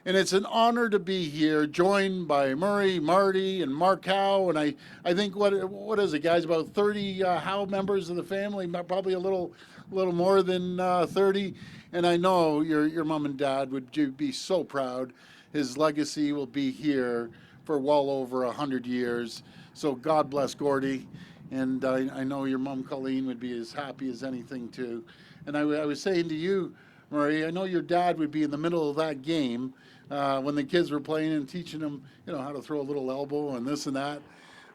And it's an honor to be here, joined by Murray, Marty, and Mark Howe. And I think what is it, guys? About 30 Howe members of the family, probably a little more than 30. And I know your mom and dad would be so proud. His legacy will be here for well over 100 years. So God bless Gordie. And I know your mom, Colleen, would be as happy as anything too. And I was saying to you, Murray, I know your dad would be in the middle of that game when the kids were playing and teaching them, how to throw a little elbow and this and that.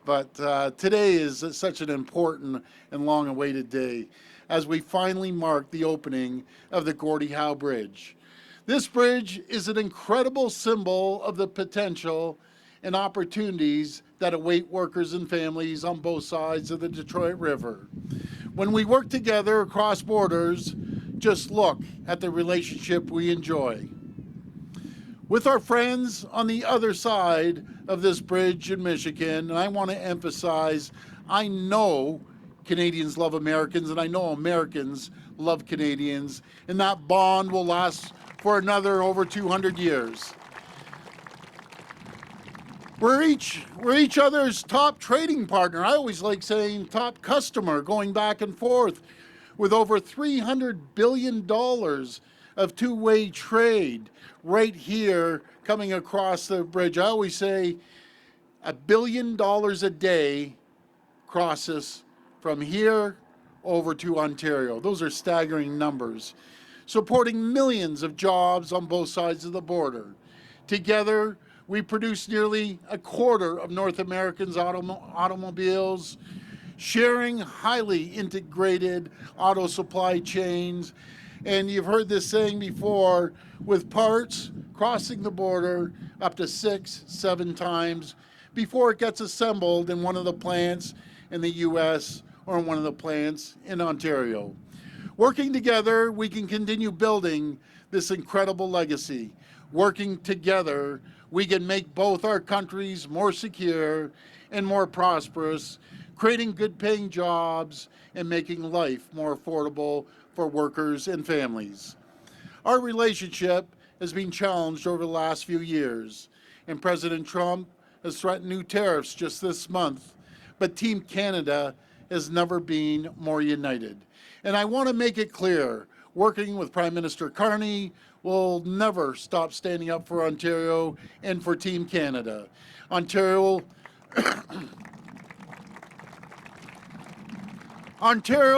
But today is such an important and long-awaited day as we finally mark the opening of the Gordie-Howe Bridge. This bridge is an incredible symbol of the potential and opportunities that await workers and families on both sides of the Detroit River. When we work together across borders, just look at the relationship we enjoy. With our friends on the other side of this bridge in Michigan, and I want to emphasize, I know Canadians love Americans, and I know Americans love Canadians, and that bond will last for another over 200 years. We're each other's top trading partner. I always like saying top customer, going back and forth with over $300 billion of two-way trade right here coming across the bridge. I always say $1 billion a day crosses from here over to Ontario. Those are staggering numbers, supporting millions of jobs on both sides of the border. Together, we produce nearly a quarter of North Americans' automobiles, sharing highly integrated auto supply chains. And you've heard this saying before, with parts crossing the border up to 6-7 times before it gets assembled in one of the plants in the US or in one of the plants in Ontario. Working together, we can continue building this incredible legacy. Working together, we can make both our countries more secure and more prosperous, creating good-paying jobs and making life more affordable for workers and families. Our relationship has been challenged over the last few years, and President Trump has threatened new tariffs just this month, but Team Canada has never been more united. And I want to make it clear, working with Prime Minister Carney, will never stop standing up for Ontario and for Team Canada. Ontario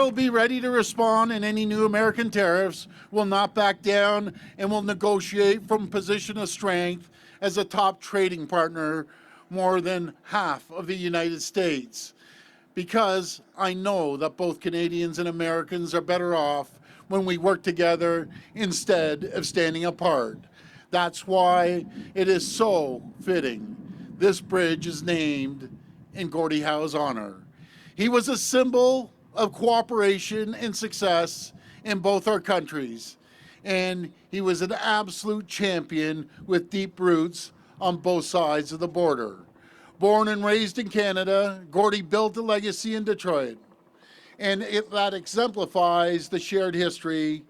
will be ready to respond, and any new American tariffs will not back down and will negotiate from a position of strength as a top trading partner more than half of the United States. Because I know that both Canadians and Americans are better off when we work together instead of standing apart. That's why it is so fitting this bridge is named in Gordie-Howe's honor. He was a symbol of cooperation and success in both our countries, and he was an absolute champion with deep roots on both sides of the border. Born and raised in Canada, Gordie built a legacy in Detroit, and that exemplifies the shared history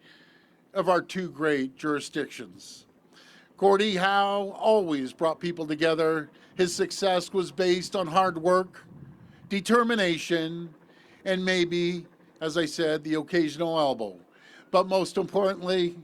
of our two great jurisdictions. Gordie-Howe always brought people together. His success was based on hard work, determination, and maybe, as I said, the occasional elbow. But most importantly,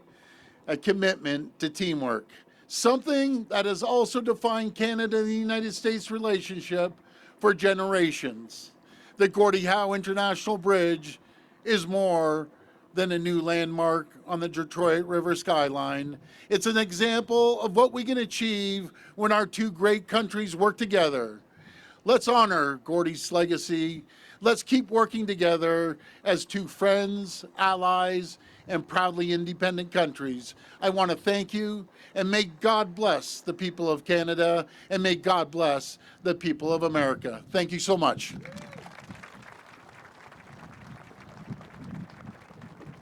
a commitment to teamwork. Something that has also defined Canada and the United States relationship for generations. The Gordie-Howe International Bridge is more than a new landmark on the Detroit River skyline. It's an example of what we can achieve when our two great countries work together. Let's honor Gordie's legacy. Let's keep working together as two friends, allies, and proudly independent countries. I want to thank you, and may God bless the people of Canada, and may God bless the people of America. Thank you so much.